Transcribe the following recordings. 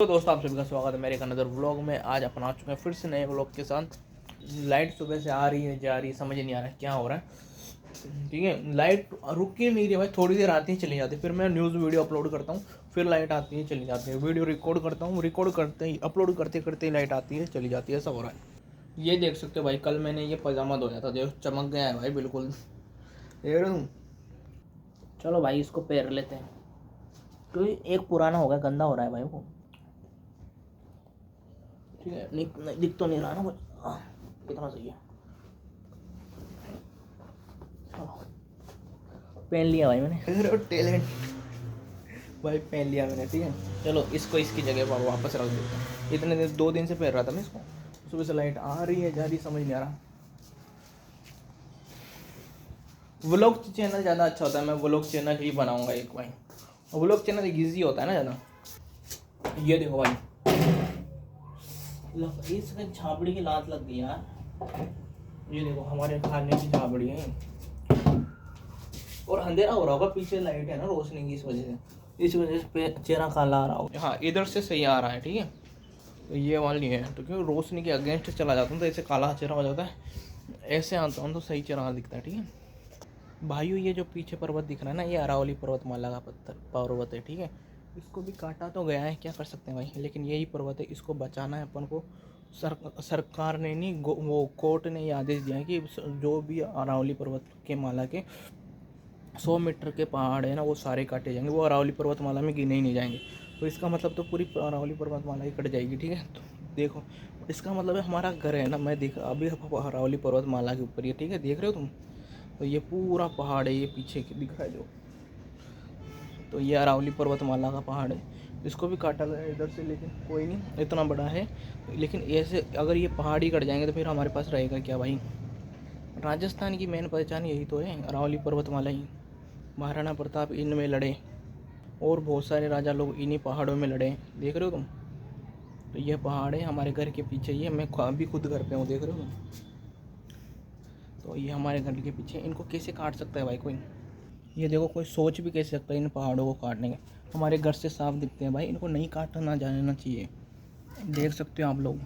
तो दोस्तों आप सभी का स्वागत है मेरे एक अनदर व्लॉग में। आज अपन आ चुके हैं फिर से नए व्लॉग के साथ। लाइट सुबह से आ रही है जा रही है, समझ नहीं आ रहा है क्या हो रहा है। ठीक है, लाइट रुक ही नहीं रही भाई, थोड़ी देर आती है चली जाती है, फिर मैं न्यूज़ वीडियो अपलोड करता हूँ, फिर लाइट आती है चली जाती है, वीडियो रिकॉर्ड करता हूँ, रिकॉर्ड करते ही अपलोड करते करते ही लाइट आती है चली जाती है, ऐसा हो रहा है। ये देख सकते हो भाई, कल मैंने ये पजामा धोया था, देखो चमक गया है भाई बिल्कुल, देख रहे हो। चलो भाई इसको पहन लेते हैं, क्योंकि एक पुराना हो गया, गंदा हो रहा है भाई वो। ठीक है, दिख तो नहीं रहा ना कुछ, कितना सही है। पहन लिया भाई मैंने, टैलेंट भाई पहन लिया मैंने। ठीक है, चलो इसको इसकी जगह पर वापस रख देते हैं। इतने दिन 2 दिन से पहन रहा था मैं इसको, सुबह से लाइट आ रही है जा रही, समझ नहीं आ रहा। व्लॉग चैनल ज़्यादा अच्छा होता है, मैं व्लॉग चैनल ही बनाऊंगा एक भाई। व्लॉग चैनल ईजी होता है ना ज़्यादा। ये देखो भाई, इसमें झाबड़ी की लात लग गई यार। ये देखो हमारे खाने की झाबड़ी है, और अंधेरा हो रहा होगा, पीछे लाइट है ना रोशनी की, इस वजह से चेहरा काला आ रहा होगा। हाँ इधर से सही आ रहा है, ठीक है। तो ये वाली है, तो क्योंकि रोशनी के अगेंस्ट चला जाता हूँ तो ऐसे काला चेहरा हो जाता है, ऐसे आता हूँ तो सही चेहरा दिखता है। ठीक है भाइयों, ये जो पीछे पर्वत दिख रहा है ना, ये अरावली पर्वतमाला का पर्वत है। ठीक है, इसको भी काटा तो गया है, क्या कर सकते हैं भाई, लेकिन यही पर्वत है, इसको बचाना है अपन को। सरकार ने नहीं, वो कोर्ट ने ये आदेश दिया है कि जो भी अरावली पर्वत के माला के 100 मीटर के पहाड़ है ना, वो सारे काटे जाएंगे, वो अरावली पर्वतमाला में गिने ही नहीं जाएंगे। तो इसका मतलब तो पूरी अरावली पर्वतमाला ही कट जाएगी। ठीक है, तो देखो इसका मतलब है हमारा घर है ना, मैं देख अभी अरावली पर्वतमाला के ऊपर ही, ठीक है देख रहे हो तुम। तो ये पूरा पहाड़ है, ये पीछे दिख रहा है जो, तो ये अरावली पर्वतमाला का पहाड़ है। इसको भी काटा गया इधर से, लेकिन कोई नहीं, इतना बड़ा है। लेकिन ऐसे अगर ये पहाड़ ही कट जाएंगे तो फिर हमारे पास रहेगा क्या भाई। राजस्थान की मेन पहचान यही तो है, अरावली पर्वतमाला ही। महाराणा प्रताप इनमें लड़े, और बहुत सारे राजा लोग इन्हीं पहाड़ों में लड़े, देख रहे हो तुम। तो ये पहाड़ है हमारे घर के पीछे, ये मैं अभी खुद घर पे हूँ, देख रहे हो तुम। तो ये हमारे घर के पीछे, इनको कैसे काट सकता है भाई कोई। ये देखो, कोई सोच भी कैसे सकता है इन पहाड़ों को काटने के, हमारे घर से साफ दिखते हैं भाई, इनको नहीं काटना जाना चाहिए। देख सकते हो आप लोग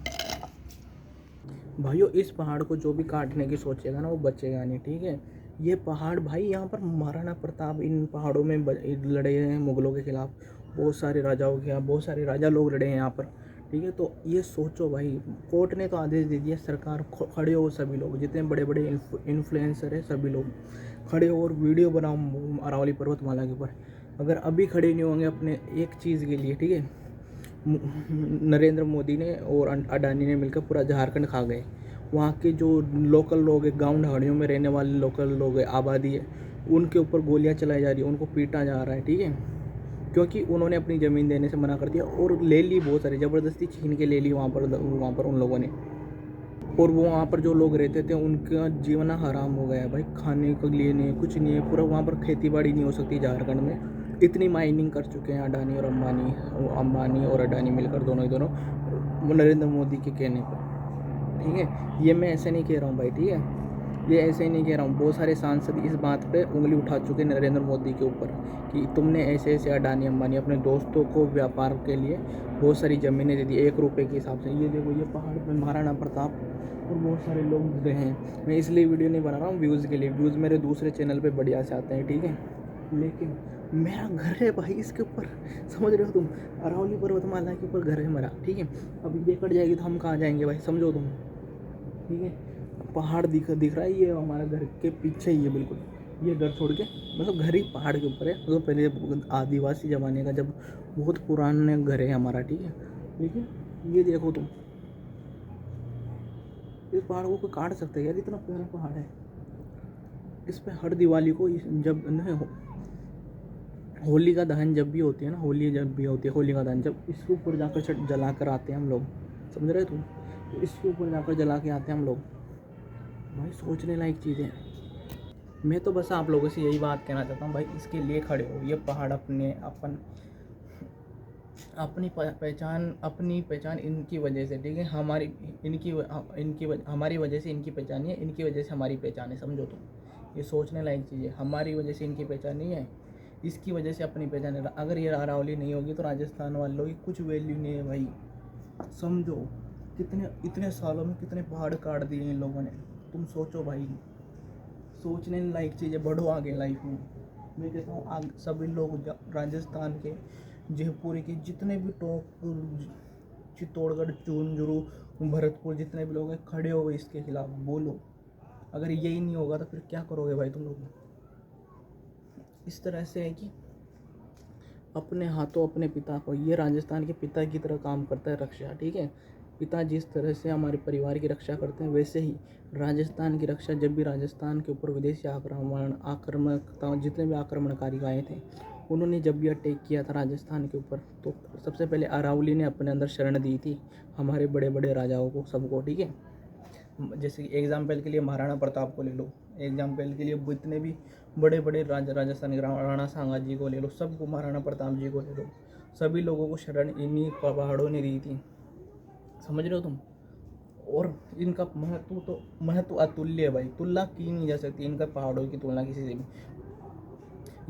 भाइयों, इस पहाड़ को जो भी काटने की सोचेगा ना, वो बचेगा नहीं। ठीक है, ये पहाड़ भाई, यहाँ पर महाराणा प्रताप इन पहाड़ों में लड़े हैं मुगलों के खिलाफ, बहुत सारे राजाओं के खिलाफ, बहुत सारे राजा लोग लड़े हैं यहाँ पर। ठीक है, तो ये सोचो भाई, कोर्ट ने तो आदेश दे दिया, सरकार खड़े हो, सभी लोग जितने बड़े बड़े इन्फ्लुएंसर है सभी लोग खड़े हो और वीडियो बनाओ अरावली पर्वतमाला के ऊपर। अगर अभी खड़े नहीं होंगे अपने एक चीज़ के लिए, ठीक है, नरेंद्र मोदी ने और अडानी ने मिलकर पूरा झारखंड खा गए। वहाँ के जो लोकल लोग हैं, गाँव ढाड़ियों में रहने वाले लोकल लोग हैं, आबादी है, उनके ऊपर गोलियां चलाई जा रही है, उनको पीटा जा रहा है। ठीक है, क्योंकि उन्होंने अपनी ज़मीन देने से मना कर दिया, और ले ली बहुत सारी, ज़बरदस्ती छीन के ले ली वहाँ पर उन लोगों ने। और वो वहाँ पर जो लोग रहते थे उनका जीवना हराम हो गया है भाई, खाने के लिए नहीं, कुछ नहीं है, पूरा वहाँ पर खेती बाड़ी नहीं हो सकती झारखंड में। इतनी माइनिंग कर चुके हैं अडानी और अंबानी और अडानी मिलकर, दोनों ही दोनों, नरेंद्र मोदी के कहने पर। ठीक है, ये मैं ऐसे नहीं कह रहा हूँ भाई, ठीक है, ये ऐसे ही नहीं कह रहा हूँ, बहुत सारे सांसद इस बात पे उंगली उठा चुके हैं नरेंद्र मोदी के ऊपर, कि तुमने ऐसे ऐसे अडानी अंबानी अपने दोस्तों को व्यापार के लिए बहुत सारी ज़मीनें दे दी 1 रुपये के हिसाब से। ये देखो, ये पहाड़ पे महाराणा प्रताप और बहुत सारे लोग रहे हैं। मैं इसलिए वीडियो नहीं बना रहा हूँ व्यूज़ के लिए, व्यूज़ मेरे दूसरे चैनल पे बढ़िया से आते हैं। ठीक है, लेकिन मेरा घर है भाई इसके ऊपर, समझ रहे हो तुम, अरावली पर्वतमाला के ऊपर घर है मेरा। ठीक है, अब ये कट जाएगी तो हम कहाँ जाएंगे भाई, समझो तुम। ठीक है, पहाड़ दिख रहा है, ये हमारा घर के पीछे ही है बिल्कुल, ये घर छोड़ के, मतलब घर ही पहाड़ के ऊपर है, मतलब पहले आदिवासी ज़माने का जब बहुत पुराना घर है हमारा। ठीक है, लेकिन ये देखो तुम, इस पहाड़ को कोई काट सकता है यार, इतना प्यारा पहाड़ है। इस पे हर दिवाली को जब नहीं होली का दहन जब भी होती है ना, होली जब भी होती है, होली का दहन जब इसके ऊपर जाकर जला कर आते हैं हम लोग, समझ रहे तुम, तो इसके ऊपर जाकर जला के आते हैं हम लोग भाई, सोचने लायक चीज़ें हैं। मैं तो बस आप लोगों से यही बात कहना चाहता हूँ भाई, इसके लिए खड़े हो। ये पहाड़ अपनी पहचान इनकी वजह से, ठीक है, हमारी वजह से इनकी पहचान है, इनकी वजह से हमारी पहचान है, समझो तुम। ये सोचने लायक चीज़ है, हमारी वजह से इनकी पहचान नहीं है, इसकी वजह से अपनी पहचान है। अगर ये अरावली नहीं होगी तो राजस्थान वालों की कुछ वैल्यू नहीं है भाई। समझो कितने इतने सालों में कितने पहाड़ काट दिए इन लोगों ने। तुम सोचो भाई, सोचने लायक चीज़ें, बढ़ो आगे लाइफ में। मैं कहता हूँ आगे सभी लोग राजस्थान के, जयपुर के जितने भी टॉप, चित्तौड़गढ़, झुंझुनू, भरतपुर, जितने भी लोग हैं, खड़े हो गए इसके खिलाफ, बोलो। अगर यही नहीं होगा तो फिर क्या करोगे भाई तुम लोग। इस तरह से है कि अपने हाथों अपने पिता को, ये राजस्थान के पिता की तरह काम करता है रक्षा, ठीक है। पिता जिस तरह से हमारे परिवार की रक्षा करते हैं, वैसे ही राजस्थान की रक्षा, जब भी राजस्थान के ऊपर विदेशी आक्रामकता, जितने भी आक्रमणकारी आए थे, उन्होंने जब भी अटैक किया था राजस्थान के ऊपर, तो सबसे पहले अरावली ने अपने अंदर शरण दी थी हमारे बड़े बड़े राजाओं को, सबको, ठीक है। जैसे एग्जाम्पल के लिए महाराणा प्रताप को ले लो, एग्जाम्पल के लिए जितने भी बड़े बड़े राजस्थान के राणा सांगा जी को ले लो, सबको, महाराणा प्रताप जी को ले लो, सभी लोगों को शरण इन्हीं पहाड़ों ने दी थी। समझ रहे हो तुम। और इनका महत्व अतुल्य है भाई, तुलना की नहीं जा सकती इनका, पहाड़ों की तुलना किसी से भी।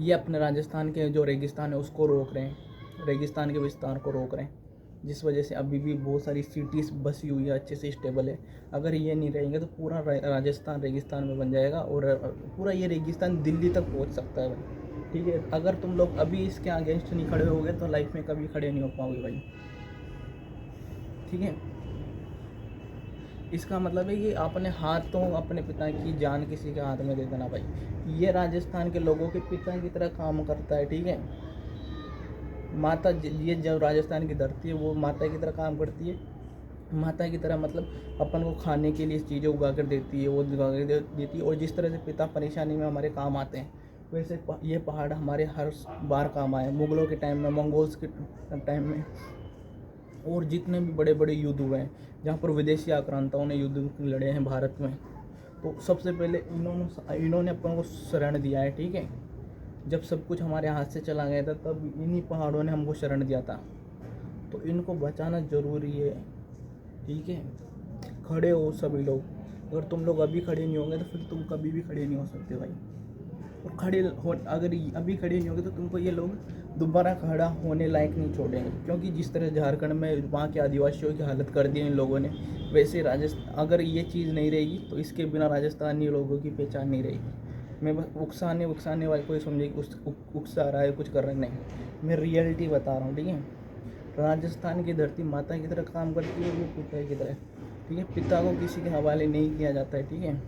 ये अपने राजस्थान के जो रेगिस्तान है उसको रोक रहे हैं, रेगिस्तान के विस्तार को रोक रहे हैं, जिस वजह से अभी भी बहुत सारी सिटीज़ बसी हुई है, अच्छे से स्टेबल है। अगर ये नहीं रहेंगे तो पूरा राजस्थान रेगिस्तान में बन जाएगा, और पूरा ये रेगिस्तान दिल्ली तक पहुंच सकता है भाई, ठीक है। अगर तुम लोग अभी इसके अगेंस्ट नहीं खड़े होगे तो लाइफ में कभी खड़े नहीं हो पाओगे भाई, ठीक है। इसका मतलब है कि अपने हाथों अपने पिता की जान किसी के हाथ में दे देना भाई। ये राजस्थान के लोगों के पिता की तरह काम करता है, ठीक है। माता, ये जो राजस्थान की धरती है वो माता की तरह काम करती है। माता की तरह मतलब अपन को खाने के लिए चीज़ें उगा कर देती है, वो उगा कर देती है। और जिस तरह से पिता परेशानी में हमारे काम आते हैं, वैसे ये पहाड़ हमारे हर बार काम आए, मुग़लों के टाइम में, मंगोल्स के टाइम में, और जितने भी बड़े बड़े युद्ध हुए हैं जहाँ पर विदेशी आक्रांताओं ने युद्ध लड़े हैं भारत में, तो सबसे पहले इन्होंने अपन को शरण दिया है, ठीक है। जब सब कुछ हमारे हाथ से चला गया था तब इन्हीं पहाड़ों ने हमको शरण दिया था, तो इनको बचाना ज़रूरी है, ठीक है। खड़े हो सभी लोग। अगर तुम लोग अभी खड़े नहीं होंगे तो फिर तुम कभी भी खड़े नहीं हो सकते भाई। और अगर अभी खड़े नहीं होंगे तो तुमको ये लोग दोबारा खड़ा होने लायक नहीं छोड़ेंगे, क्योंकि जिस तरह झारखंड में वहाँ के आदिवासियों की हालत कर दी इन लोगों ने, वैसे राजस्थान, अगर ये चीज़ नहीं रहेगी तो इसके बिना राजस्थानी लोगों की पहचान नहीं रहेगी। मैं बस उकसाने वाले कोई समझे कि उकसा रहा है, कुछ कर रहा है, नहीं, मैं रियलिटी बता रहा हूँ, ठीक है। राजस्थान की धरती माता की तरह काम करती है, वो पिता की तरह, ठीक है। पिता को किसी के हवाले नहीं किया जाता है, ठीक है।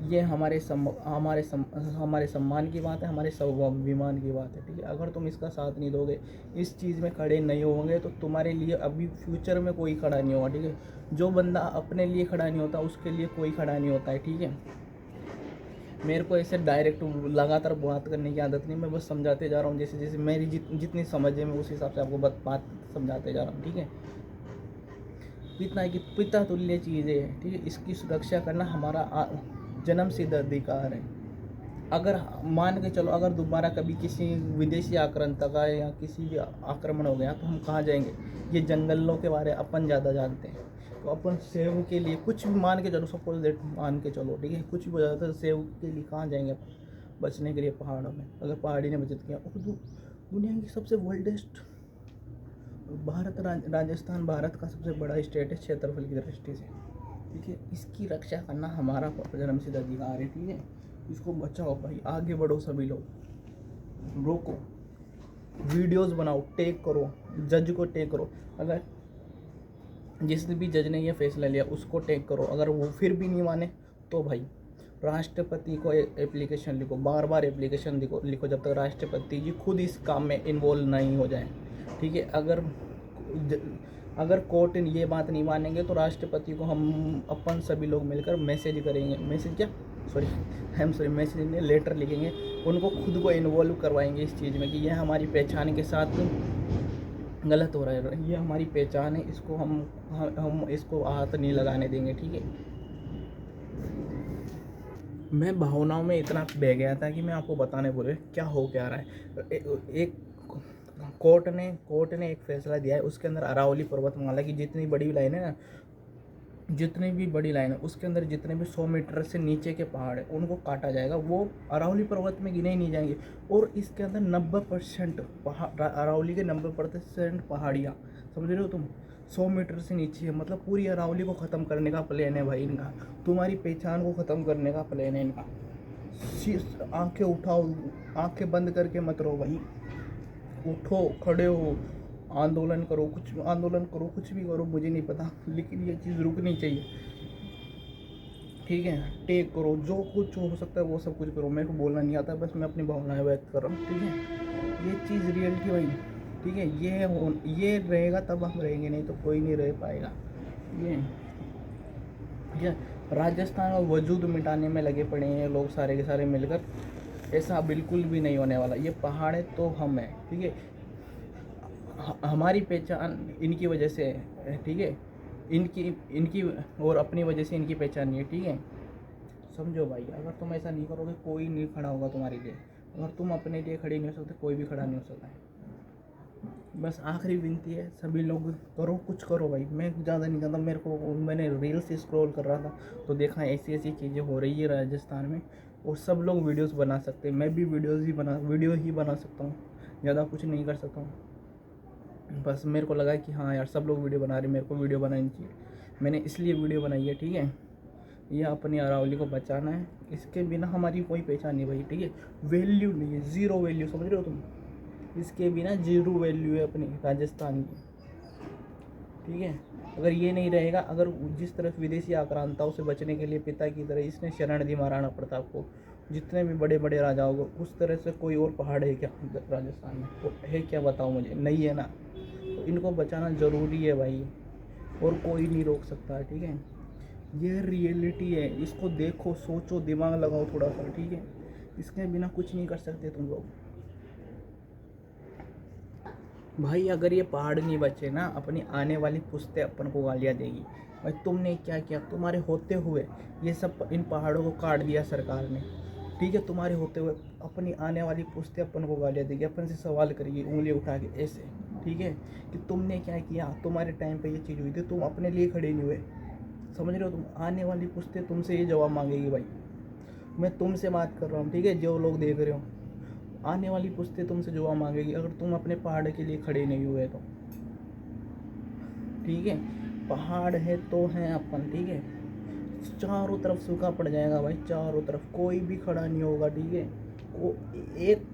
ये हमारे सम्मान की बात है, हमारे स्वाभिमान की बात है, ठीक है। अगर तुम इसका साथ नहीं दोगे, इस चीज़ में खड़े नहीं होंगे, तो तुम्हारे लिए अभी फ्यूचर में कोई खड़ा नहीं होगा, ठीक है। जो बंदा अपने लिए खड़ा नहीं होता उसके लिए कोई खड़ा नहीं होता है, ठीक है। मेरे को ऐसे डायरेक्ट लगातार बात करने की आदत नहीं, मैं बस समझाते जा रहा हूँ, जैसे जैसे मेरी जितनी समझ है मैं उस हिसाब से आपको बात समझाते जा रहा हूँ, ठीक है। पिता तुल्य चीज़ है, ठीक है। इसकी सुरक्षा करना हमारा जन्म सिद्ध अधिकार है। अगर मान के चलो, अगर दोबारा कभी किसी विदेशी आक्रांता का या किसी भी आक्रमण हो गया तो हम कहाँ जाएंगे। ये जंगलों के बारे अपन ज़्यादा जानते हैं, तो अपन सेव के लिए कुछ भी मान के चलो, सपोज दैट मान के चलो, ठीक है, कुछ भी हो जाता है तो सेव के लिए कहाँ जाएंगे अपन, बचने के लिए पहाड़ों में। अगर पहाड़ी ने बचत किया, और दुनिया की सबसे वर्ल्डेस्ट राजस्थान भारत का सबसे बड़ा स्टेट है क्षेत्रफल की दृष्टि से, ठीक है। इसकी रक्षा करना हमारा जन्मसिद्ध अधिकार है, ठीक है। इसको बचाओ भाई, आगे बढ़ो सभी लोग, रोको, वीडियोस बनाओ, टैग करो, जज को टैग करो। अगर जिसने भी जज ने ये फैसला लिया उसको टैग करो। अगर वो फिर भी नहीं माने तो भाई राष्ट्रपति को एप्लीकेशन लिखो, बार बार एप्लीकेशन लिखो जब तक राष्ट्रपति जी खुद इस काम में इन्वॉल्व नहीं हो जाए, ठीक है। अगर कोर्ट ये बात नहीं मानेंगे तो राष्ट्रपति को हम अपन सभी लोग मिलकर मैसेज करेंगे, मैसेज में लेटर लिखेंगे, उनको खुद को इन्वॉल्व करवाएंगे इस चीज़ में कि यह हमारी पहचान के साथ गलत हो रहा है, ये हमारी पहचान है, इसको हम इसको हाथ नहीं लगाने देंगे, ठीक है। मैं भावनाओं में इतना बह गया था कि मैं आपको बताने बोले क्या हो क्या रहा है। एक कोर्ट ने एक फैसला दिया है, उसके अंदर अरावली पर्वतमाला की जितनी बड़ी लाइन है ना, जितनी भी बड़ी लाइन है उसके अंदर जितने भी 100 मीटर से नीचे के पहाड़ है उनको काटा जाएगा, वो अरावली पर्वत में गिने ही नहीं जाएंगे। और इसके अंदर 90% अरावली के 90% पहाड़ियाँ, समझ रहे हो तुम, 100 मीटर से नीचे है। मतलब पूरी अरावली को ख़त्म करने का प्लान है भाई इनका, तुम्हारी पहचान को ख़त्म करने का प्लान है इनका। आंखें उठाओ, आंखें बंद करके मत रहो भाई, उठो, खड़े हो, आंदोलन करो, कुछ भी करो, मुझे नहीं पता, लेकिन ये चीज़ रुकनी चाहिए, ठीक है। टेक करो, जो कुछ हो सकता है वो सब कुछ करो, मेरे को बोलना नहीं आता, बस मैं अपनी भावनाएं व्यक्त कर रहा हूँ, ठीक है। ये चीज़ रियलिटी भाई, ठीक है। ये रहेगा तब हम रहेंगे, नहीं तो कोई नहीं रह पाएगा। ये राजस्थान का वजूद मिटाने में लगे पड़े हैं लोग सारे के सारे मिलकर, ऐसा बिल्कुल भी नहीं होने वाला। ये पहाड़ है तो हम हैं, ठीक है। हमारी पहचान इनकी वजह से है, ठीक है। इनकी और अपनी वजह से इनकी पहचान नहीं है, ठीक है। समझो भाई, अगर तुम ऐसा नहीं करोगे कोई नहीं खड़ा होगा तुम्हारे लिए। अगर तुम अपने लिए खड़े नहीं हो सकते, कोई भी खड़ा नहीं हो सकता है। बस आखिरी विनती है, सभी लोग करो, कुछ करो भाई। मैं ज़्यादा नहीं जानता, मैंने रील से स्क्रॉल कर रहा था तो देखा ऐसी ऐसी चीज़ें हो रही है राजस्थान में, और सब लोग वीडियोस बना सकते हैं। मैं भी वीडियो ही बना सकता हूँ, ज़्यादा कुछ नहीं कर सकता हूँ। बस मेरे को लगा कि हाँ यार सब लोग वीडियो बना रहे, मेरे को वीडियो बनानी चाहिए, मैंने इसलिए वीडियो बनाई है, ठीक है। ये अपनी अरावली को बचाना है, इसके बिना हमारी कोई पहचान नहीं भाई, ठीक है। वैल्यू नहीं है, ज़ीरो वैल्यू, समझ रहे हो तुम, इसके बिना जीरो वैल्यू है अपनी राजस्थान की, ठीक है। अगर ये नहीं रहेगा, अगर जिस तरह विदेशी आक्रांताओं से बचने के लिए पिता की तरह इसने शरण दी महाराणा प्रताप को, जितने भी बड़े बड़े राजाओं को, उस तरह से कोई और पहाड़ है क्या राजस्थान में? तो है क्या, बताओ मुझे, नहीं है ना। तो इनको बचाना ज़रूरी है भाई, और कोई नहीं रोक सकता, ठीक है। ये रियलिटी है, इसको देखो, सोचो, दिमाग लगाओ थोड़ा सा, ठीक है। इसके बिना कुछ नहीं कर सकते तुम लोग भाई। अगर ये पहाड़ नहीं बचे ना, अपनी आने वाली पुश्तें अपन को गालियाँ देगी भाई, तुमने क्या किया, तुम्हारे होते हुए ये सब इन पहाड़ों को काट दिया सरकार ने, ठीक है। तुम्हारे होते हुए अपनी आने वाली पुश्तें अपन को गालियाँ देगी, अपन से सवाल करेगी उंगली उठा के ऐसे, ठीक है, कि तुमने क्या किया, तुम्हारे टाइम पे ये चीज़ हुई थी, तुम अपने लिए खड़े नहीं हुए, समझ रहे हो तुम। आने वाली पुश्तें तुमसे ये जवाब मांगेगी भाई, मैं तुमसे बात कर रहा हूँ, ठीक है, जो लोग देख रहे हो। आने वाली पुश्तें तुमसे जवाब मांगेगी अगर तुम अपने पहाड़ के लिए खड़े नहीं हुए तो, ठीक है। पहाड़ है तो हैं अपन, ठीक है। चारों तरफ सूखा पड़ जाएगा भाई, चारों तरफ कोई भी खड़ा नहीं होगा, ठीक है। वो एक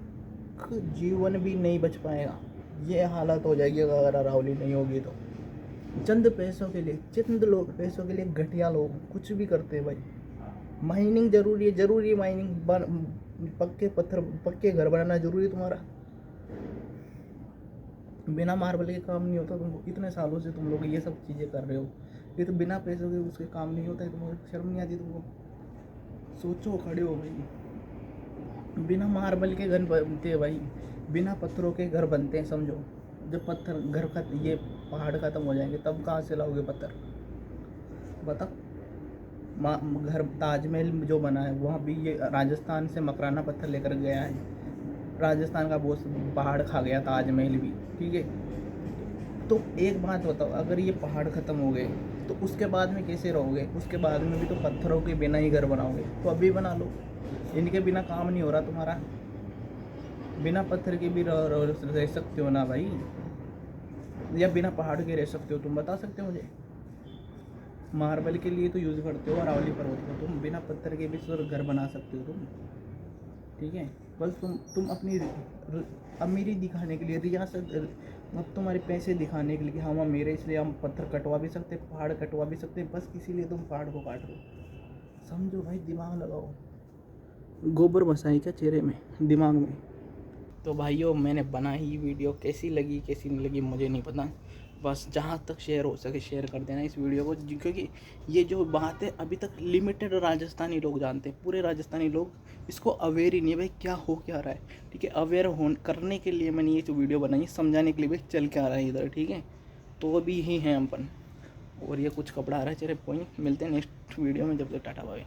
जीवन भी नहीं बच पाएगा, ये हालत हो जाएगी अगर अरावली नहीं होगी तो। चंद पैसों के लिए, चंद लोग पैसों के लिए, घटिया लोग कुछ भी करते हैं भाई। माइनिंग जरूरी है माइनिंग, पक्के घर बनाना जरूरी है तुम्हारा। बिना मार्बल के काम नहीं होता। तुम इतने सालों से तुम लोग ये सब चीज़ें कर रहे हो, ये तो बिना पैसों के उसके काम नहीं होता है। तुमको शर्म नहीं आती तुमको? सोचो, खड़े हो भाई। बिना मार्बल के घर बनते हैं भाई, बिना पत्थरों के घर बनते हैं, समझो। जब पत्थर घर का ये पहाड़ खत्म हो जाएंगे तब कहाँ से लाओगे पत्थर, बताओ। घर ताजमहल जो बना है वहाँ भी ये राजस्थान से मकराना पत्थर लेकर गया है, राजस्थान का वो पहाड़ खा गया ताजमहल भी, ठीक है। तो एक बात बताओ, अगर ये पहाड़ ख़त्म हो गए तो उसके बाद में कैसे रहोगे? उसके बाद में भी तो पत्थरों के बिना ही घर बनाओगे, तो अभी बना लो। इनके बिना काम नहीं हो रहा तुम्हारा, बिना पत्थर के भी रह सकते हो ना भाई, या बिना पहाड़ के रह सकते हो? तुम बता सकते हो मुझे? मार्बल के लिए तो यूज़ करते हो अरावली पर्वत को, तुम बिना पत्थर के भी तो घर बना सकते हो तुम, ठीक है। बस तुम अपनी अमीरी दिखाने के लिए, रियासत, अब तुम्हारे पैसे दिखाने के लिए कि हाँ मेरे, इसलिए हम पत्थर कटवा भी सकते, पहाड़ कटवा भी सकते, बस इसीलिए तुम पहाड़ को काट रहे हो। समझो भाई, दिमाग लगाओ। गोबर बसाई क्या चेहरे में, दिमाग में? तो भाइयों, मैंने बनाई वीडियो, कैसी लगी कैसी नहीं लगी मुझे नहीं पता, बस जहाँ तक शेयर हो सके शेयर कर देना इस वीडियो को, क्योंकि ये जो बात है अभी तक लिमिटेड राजस्थानी लोग जानते हैं, पूरे राजस्थानी लोग इसको अवेयर ही नहीं है भाई क्या हो क्या रहा है, ठीक है। अवेयर करने के लिए मैंने ये जो वीडियो बनाई, समझाने के लिए भाई चल क्या रहा है इधर, ठीक है। तो अभी ही हैं अपन, और ये कुछ कपड़ा आ रहा है, चले कोई मिलते हैं नेक्स्ट वीडियो में, जब तक टाटा बाय।